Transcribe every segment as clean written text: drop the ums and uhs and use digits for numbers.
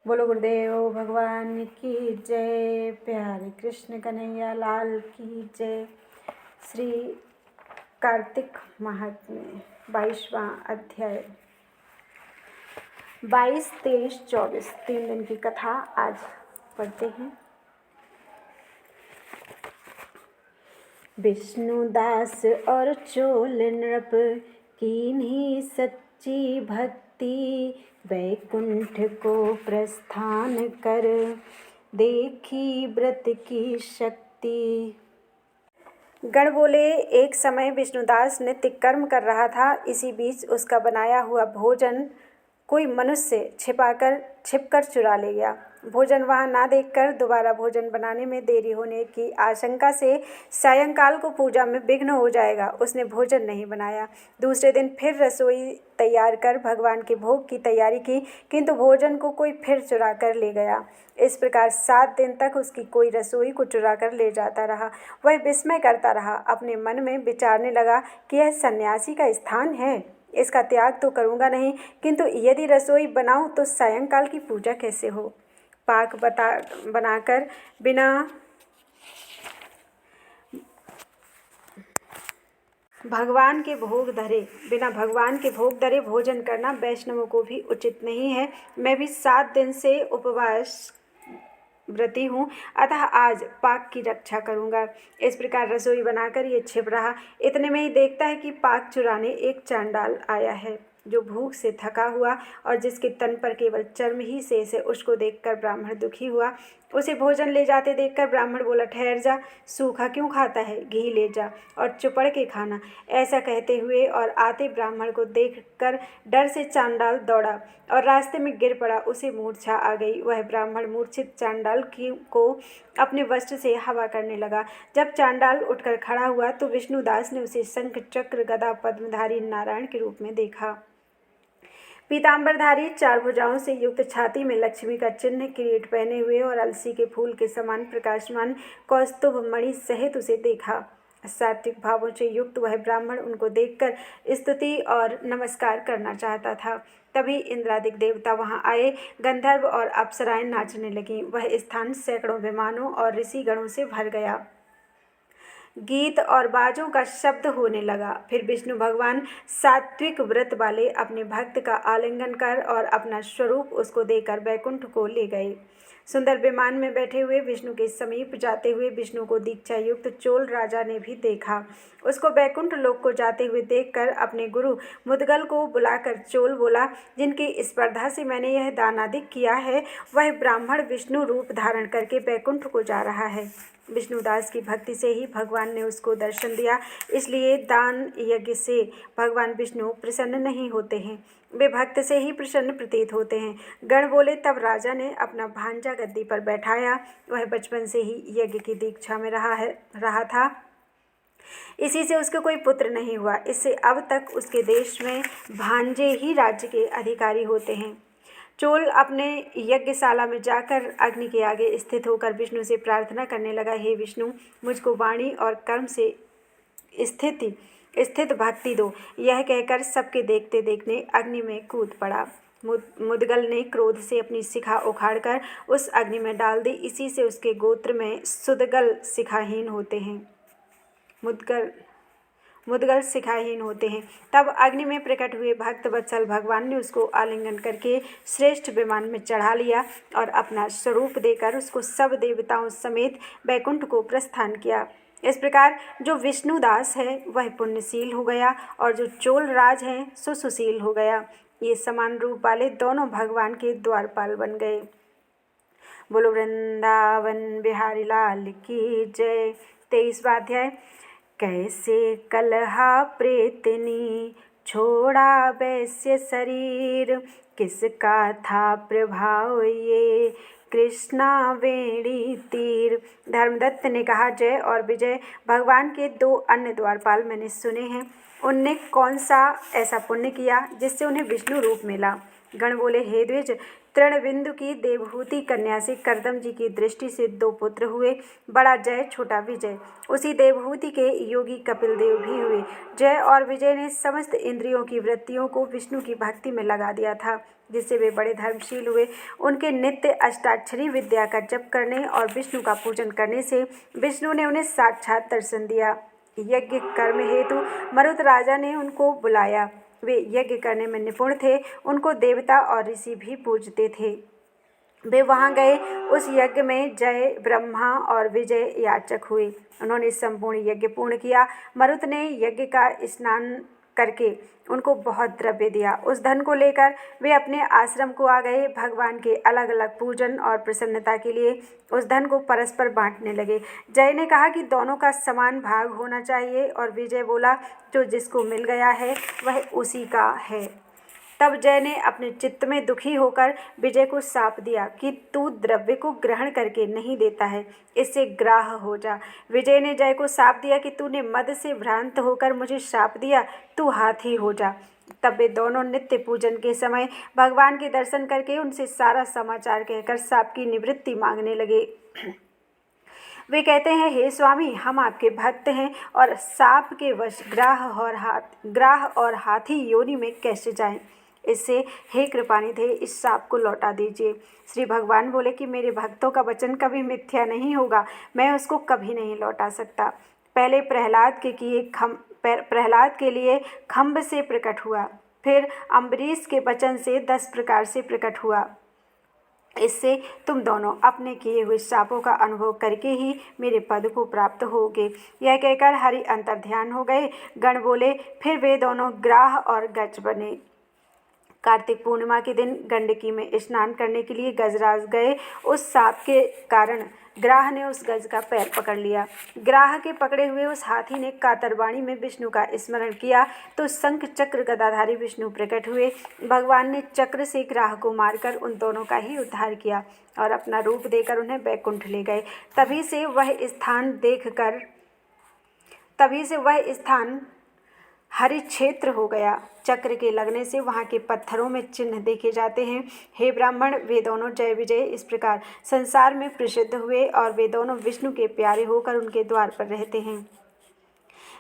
बोलो गुरुदेव भगवान की जय। प्यारे कृष्ण कन्हैया लाल की जय। श्री कार्तिक महात्म्य 22वां अध्याय 22, 23, 24 3 दिन की कथा आज पढ़ते हैं। विष्णुदास और चोल नृप कीन्ही सच्ची भक्ति, वैकुंठ को प्रस्थान कर देखी व्रत की शक्ति। गण बोले, एक समय विष्णुदास नित्य कर्म कर रहा था। इसी बीच उसका बनाया हुआ भोजन कोई मनुष्य छिपकर चुरा ले गया। भोजन वहां ना देखकर दोबारा भोजन बनाने में देरी होने की आशंका से सायंकाल को पूजा में विघ्न हो जाएगा, उसने भोजन नहीं बनाया। दूसरे दिन फिर रसोई तैयार कर भगवान के भोग की तैयारी की, किंतु भोजन को कोई फिर चुरा कर ले गया। इस प्रकार 7 दिन तक उसकी कोई रसोई को चुरा कर ले जाता रहा। वह विस्मय करता रहा, अपने मन में विचारने लगा कि यह सन्यासी का स्थान है, इसका त्याग तो करूँगा नहीं, किंतु यदि रसोई बनाऊं तो सायंकाल की पूजा कैसे हो। पाक बनाकर बिना भगवान के भोग धरे भोजन करना वैष्णवों को भी उचित नहीं है। मैं भी 7 दिन से उपवास व्रती हूँ, अतः आज पाक की रक्षा करूँगा। इस प्रकार रसोई बनाकर ये छिप रहा। इतने में ही देखता है कि पाक चुराने एक चांडाल आया है, जो भूख से थका हुआ और जिसके तन पर केवल चर्म ही शेष है। उसको देखकर ब्राह्मण दुखी हुआ। उसे भोजन ले जाते देखकर ब्राह्मण बोला, ठहर जा, सूखा क्यों खाता है, घी ले जा और चुपड़ के खाना। ऐसा कहते हुए और आते ब्राह्मण को देखकर डर से चांडाल दौड़ा और रास्ते में गिर पड़ा। उसे मूर्छा आ गई। वह ब्राह्मण मूर्छित चांडाल को अपने वस्त्र से हवा करने लगा। जब चांडाल उठकर खड़ा हुआ तो विष्णुदास ने उसे शंख चक्र गदा पद्मधारी नारायण के रूप में देखा। पीताम्बरधारी, 4 भुजाओं से युक्त, छाती में लक्ष्मी का चिन्ह, किरीट पहने हुए और अलसी के फूल के समान प्रकाशमान कौस्तुभ मणि सहित उसे देखा। सात्विक भावों से युक्त वह ब्राह्मण उनको देखकर स्तुति और नमस्कार करना चाहता था। तभी इंद्रादिक देवता वहां आए। गंधर्व और अप्सराएं नाचने लगीं। वह स्थान सैकड़ों विमानों और ऋषिगणों से भर गया। गीत और बाजों का शब्द होने लगा। फिर विष्णु भगवान सात्विक व्रत वाले अपने भक्त का आलिंगन कर और अपना स्वरूप उसको देकर वैकुंठ को ले गए। सुंदर विमान में बैठे हुए विष्णु के समीप जाते हुए विष्णु को दीक्षा युक्त चोल राजा ने भी देखा। उसको वैकुंठ लोक को जाते हुए देखकर अपने गुरु मुदगल को बुलाकर चोल बोला, जिनकी स्पर्धा से मैंने यह दानादिक किया है, वह ब्राह्मण विष्णु रूप धारण करके वैकुंठ को जा रहा है। विष्णुदास की भक्ति से ही भगवान ने उसको दर्शन दिया, इसलिए दान यज्ञ से भगवान विष्णु प्रसन्न नहीं होते हैं, वे भक्त से ही प्रसन्न प्रतीत होते हैं। गण बोले, तब राजा ने अपना भांजा गद्दी पर बैठाया। वह बचपन से ही यज्ञ की दीक्षा में रहा था, इसी से उसके कोई पुत्र नहीं हुआ। इससे अब तक उसके देश में भांजे ही राज्य के अधिकारी होते हैं। चोल अपने यज्ञशाला में जाकर अग्नि के आगे स्थित होकर विष्णु से प्रार्थना करने लगा, हे विष्णु, मुझको वाणी और कर्म से स्थित भक्ति दो। यह कहकर सबके देखते देखने अग्नि में कूद पड़ा। मुदगल ने क्रोध से अपनी शिखा उखाड़कर उस अग्नि में डाल दी। इसी से उसके गोत्र में सुदगल शिखाहीन होते हैं। मुदगल शिखाहीन होते हैं। तब अग्नि में प्रकट हुए भक्त वत्सल भगवान ने उसको आलिंगन करके श्रेष्ठ विमान में चढ़ा लिया और अपना स्वरूप देकर उसको सब देवताओं समेत वैकुंठ को प्रस्थान किया। इस प्रकार जो विष्णुदास है वह पुण्यशील हो गया और जो चोल राज है सो सुशील हो गया। ये समान रूप वाले दोनों भगवान के द्वारपाल बन गए। बोलो वृंदावन बिहारी लाल की जय। 23वां अध्याय। कैसे कलहा प्रेतनी छोड़ा वैश्य शरीर, किसका था प्रभाव ये कृष्णा वेणी तीर। धर्मदत्त ने कहा, जय और विजय भगवान के 2 अन्य द्वारपाल मैंने सुने हैं, उनने कौन सा ऐसा पुण्य किया जिससे उन्हें विष्णु रूप मिला। गण बोले, हे द्विज, तृणबिंदु की देवहूति कन्या से करदम जी की दृष्टि से 2 पुत्र हुए, बड़ा जय, छोटा विजय। उसी देवहूति के योगी कपिल देव भी हुए। जय और विजय ने समस्त इंद्रियों की वृत्तियों को विष्णु की भक्ति में लगा दिया था। जिससे वे बड़े धर्मशील हुए। उनके नित्य अष्टाक्षरी विद्या का जप करने और विष्णु का पूजन करने से विष्णु ने उन्हें साक्षात दर्शन दिया। यज्ञ कर्म हेतु मरुत राजा ने उनको बुलाया। वे यज्ञ करने में निपुण थे। उनको देवता और ऋषि भी पूजते थे। वे वहां गए। उस यज्ञ में जय ब्रह्मा और विजय याचक हुए। उन्होंने संपूर्ण यज्ञ पूर्ण किया। मरुत ने यज्ञ का स्नान करके उनको बहुत द्रव्य दिया। उस धन को लेकर वे अपने आश्रम को आ गए। भगवान के अलग अलग पूजन और प्रसन्नता के लिए उस धन को परस्पर बांटने लगे। जय ने कहा कि दोनों का समान भाग होना चाहिए और विजय बोला, जो जिसको मिल गया है वह उसी का है। तब जय ने अपने चित्त में दुखी होकर विजय को शाप दिया कि तू द्रव्य को ग्रहण करके नहीं देता है, इससे ग्राह हो जा। विजय ने जय को शाप दिया कि तूने मद से भ्रांत होकर मुझे शाप दिया, तू हाथी हो जा। तब वे दोनों नित्य पूजन के समय भगवान के दर्शन करके उनसे सारा समाचार कहकर शाप की निवृत्ति मांगने लगे। वे कहते हैं, हे स्वामी, हम आपके भक्त हैं और शाप के वश ग्राह और हाथी योनि में कैसे जाएं? इससे हे कृपानिधे, इस शाप को लौटा दीजिए। श्री भगवान बोले कि मेरे भक्तों का वचन कभी मिथ्या नहीं होगा, मैं उसको कभी नहीं लौटा सकता। पहले प्रहलाद के लिए खम्भ से प्रकट हुआ, फिर अम्बरीश के वचन से 10 प्रकार से प्रकट हुआ। इससे तुम दोनों अपने किए हुए शापों का अनुभव करके ही मेरे पद को प्राप्त होगे। यह कहकर हरि अंतर्ध्यान हो गए। गण बोले, फिर वे दोनों ग्राह और गज बने। कार्तिक पूर्णिमा के दिन गंडकी में स्नान करने के लिए गजराज गए। उस शाप के कारण ग्राह ने उस गज का पैर पकड़ लिया। ग्राह के पकड़े हुए उस हाथी ने कातरवाणी में विष्णु का स्मरण किया तो शंख चक्र गदाधारी विष्णु प्रकट हुए। भगवान ने चक्र से ग्राह को मारकर उन दोनों का ही उद्धार किया और अपना रूप देकर उन्हें वैकुंठ ले गए। तभी से वह स्थान हरि क्षेत्र हो गया। चक्र के लगने से वहाँ के पत्थरों में चिन्ह देखे जाते हैं। हे ब्राह्मण, वे दोनों जय विजय इस प्रकार संसार में प्रसिद्ध हुए और वे दोनों विष्णु के प्यारे होकर उनके द्वार पर रहते हैं।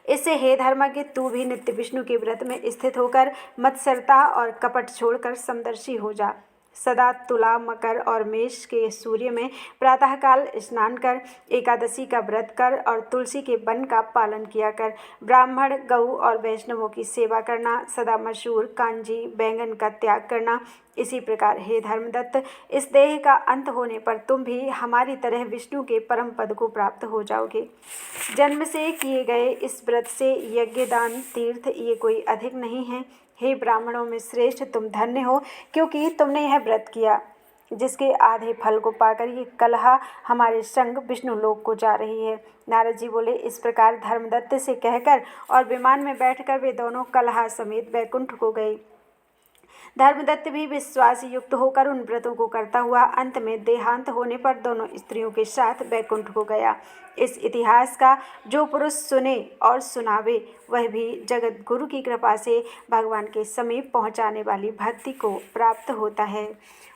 इससे हे धर्मज्ञ, तू भी नित्य विष्णु के व्रत में स्थित होकर मत्सरता और कपट छोड़कर समदर्शी हो जा। सदा तुला, मकर और मेष के सूर्य में प्रातःकाल स्नान कर, एकादशी का व्रत कर और तुलसी के वन का पालन किया कर। ब्राह्मण, गऊ और वैष्णवों की सेवा करना, सदा मशहूर, कांजी, बैंगन का त्याग करना। इसी प्रकार हे धर्मदत्त, इस देह का अंत होने पर तुम भी हमारी तरह विष्णु के परम पद को प्राप्त हो जाओगे। जन्म से किए गए इस व्रत से यज्ञ, दान, तीर्थ ये कोई अधिक नहीं है। हे ब्राह्मणों में श्रेष्ठ, तुम धन्य हो क्योंकि तुमने यह व्रत किया, जिसके आधे फल को पाकर ये कलहा हमारे संग विष्णु लोक को जा रही है। नारद जी बोले, इस प्रकार धर्मदत्त से कहकर और विमान में बैठकर वे दोनों कलहा समेत वैकुंठ को गए। धर्मदत्त भी विश्वास युक्त होकर उन व्रतों को करता हुआ अंत में देहांत होने पर दोनों स्त्रियों के साथ वैकुंठ को गया। इस इतिहास का जो पुरुष सुने और सुनावे, वह भी जगत गुरु की कृपा से भगवान के समीप पहुँचाने वाली भक्ति को प्राप्त होता है।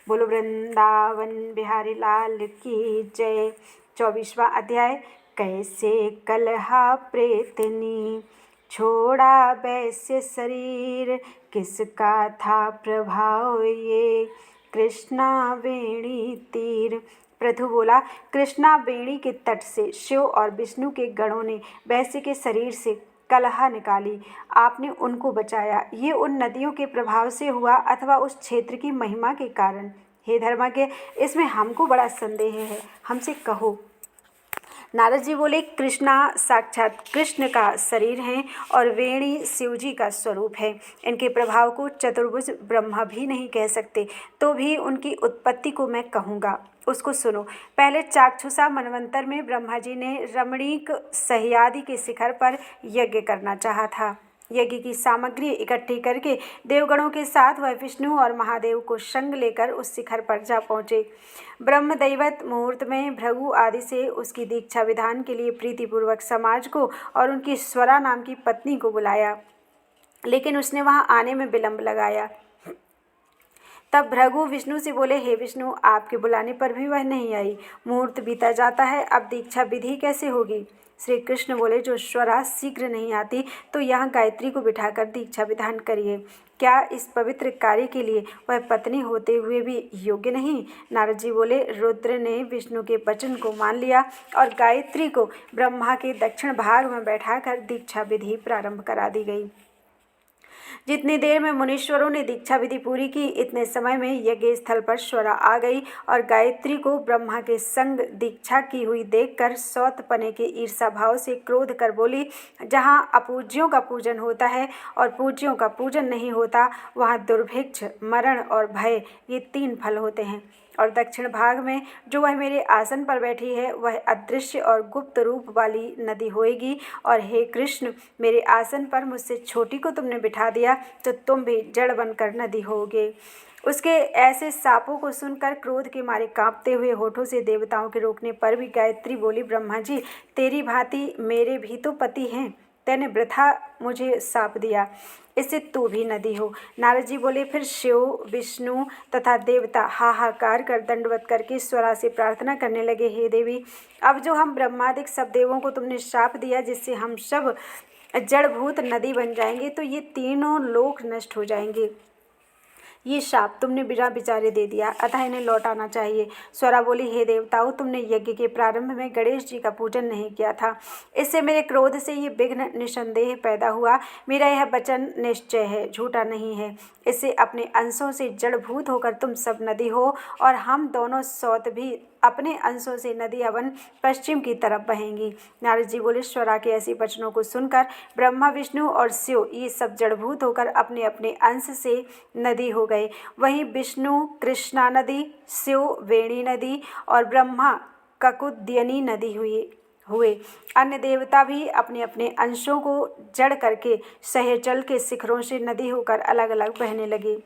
बोलो वृंदावन बिहारी लाल की जय। 24वां अध्याय। कैसे कलहा प्रेतनी छोड़ा वैश्य शरीर, किसका था प्रभाव ये कृष्णा वेणी तीर। प्रभु बोला, कृष्णा वेणी के तट से शिव और विष्णु के गणों ने वैश्य के शरीर से कलहा निकाली, आपने उनको बचाया। ये उन नदियों के प्रभाव से हुआ अथवा उस क्षेत्र की महिमा के कारण? हे धर्मज्ञ, इसमें हमको बड़ा संदेह है, हमसे कहो। नारद जी बोले, कृष्णा साक्षात कृष्ण का शरीर है और वेणी शिवजी का स्वरूप है। इनके प्रभाव को चतुर्भुज ब्रह्मा भी नहीं कह सकते, तो भी उनकी उत्पत्ति को मैं कहूँगा, उसको सुनो। पहले चाक्षुषा मनवंतर में ब्रह्मा जी ने रमणीक सह्यादि के शिखर पर यज्ञ करना चाहा था। यज्ञ की सामग्री इकट्ठी करके देवगणों के साथ वह विष्णु और महादेव को संग लेकर उस शिखर पर जा पहुँचे। ब्रह्मदैवत मुहूर्त में भृगु आदि से उसकी दीक्षा विधान के लिए प्रीतिपूर्वक समाज को और उनकी स्वरा नाम की पत्नी को बुलाया, लेकिन उसने वहां आने में विलंब लगाया। तब भृगु विष्णु से बोले, हे विष्णु, आपके बुलाने पर भी वह नहीं आई, मुहूर्त बीता जाता है, अब दीक्षा विधि कैसे होगी? श्री कृष्ण बोले, जो स्वरा शीघ्र नहीं आती तो यहाँ गायत्री को बिठाकर दीक्षा विधान करिए। क्या इस पवित्र कार्य के लिए वह पत्नी होते हुए भी योग्य नहीं? नारद जी बोले, रुद्र ने विष्णु के वचन को मान लिया और गायत्री को ब्रह्मा के दक्षिण भाग में बैठाकर दीक्षा विधि प्रारंभ करा दी गई। जितनी देर में मुनीश्वरों ने दीक्षा विधि पूरी की, इतने समय में यज्ञ स्थल पर स्वरा आ गई और गायत्री को ब्रह्मा के संग दीक्षा की हुई देखकर सौतपने के ईर्षा भाव से क्रोध कर बोली, जहाँ अपूज्यों का पूजन होता है और पूज्यों का पूजन नहीं होता, वहाँ दुर्भिक्ष, मरण और भय, ये 3 फल होते हैं। और दक्षिण भाग में जो वह मेरे आसन पर बैठी है, वह अदृश्य और गुप्त रूप वाली नदी होएगी। और हे कृष्ण, मेरे आसन पर मुझसे छोटी को तुमने बिठा दिया, तो तुम भी जड़ बनकर नदी होगे। उसके ऐसे सापों को सुनकर क्रोध के मारे कांपते हुए होठों से देवताओं के रोकने पर भी गायत्री बोली, ब्रह्मा जी, तेरी भांति मेरे भी तो पति हैं, तैने वृथा मुझे साप दिया, इससे तू भी नदी हो। नारद जी बोले, फिर शिव, विष्णु तथा देवता हाहाकार कर दंडवत करके स्वरा से प्रार्थना करने लगे, हे देवी, अब जो हम ब्रह्मादिक सब देवों को तुमने शाप दिया जिससे हम सब जड़भूत नदी बन जाएंगे, तो ये तीनों लोक नष्ट हो जाएंगे। ये शाप तुमने बिना विचारे दे दिया, अतः इन्हें लौटाना चाहिए। स्वरा बोली, हे देवताओं, तुमने यज्ञ के प्रारंभ में गणेश जी का पूजन नहीं किया था, इससे मेरे क्रोध से ये विघ्न निसंदेह पैदा हुआ। मेरा यह वचन निश्चय है, झूठा नहीं है। इससे अपने अंशों से जड़भूत होकर तुम सब नदी हो और हम दोनों सौत भी अपने अंशों से नदी अवन पश्चिम की तरफ बहेंगी। नारद जी बोले, स्वरा के ऐसे वचनों को सुनकर ब्रह्मा, विष्णु और शिव ये सब जड़भूत होकर अपने अपने अंश से नदी हो गए। वहीं विष्णु कृष्णा नदी, शिव वेणी नदी और ब्रह्मा ककुद्यनी नदी हुए। अन्य देवता भी अपने अपने अंशों को जड़ करके सहजल के शिखरों से नदी होकर अलग अलग बहने लगे।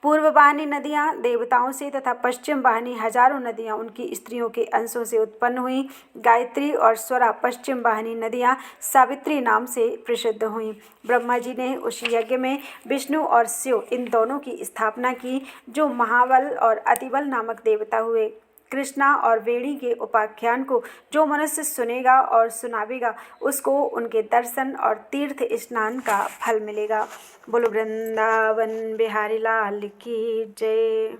पूर्व वाहिनी नदियाँ देवताओं से तथा पश्चिम वाहिनी हजारों नदियाँ उनकी स्त्रियों के अंशों से उत्पन्न हुई। गायत्री और स्वरा पश्चिम वाहिनी नदियाँ सावित्री नाम से प्रसिद्ध हुईं। ब्रह्मा जी ने उस यज्ञ में विष्णु और शिव इन दोनों की स्थापना की, जो महाबल और अतिबल नामक देवता हुए। कृष्णा और वेणी के उपाख्यान को जो मनुष्य सुनेगा और सुनावेगा, उसको उनके दर्शन और तीर्थ स्नान का फल मिलेगा। बोलो वृंदावन बिहारी लाल की जय।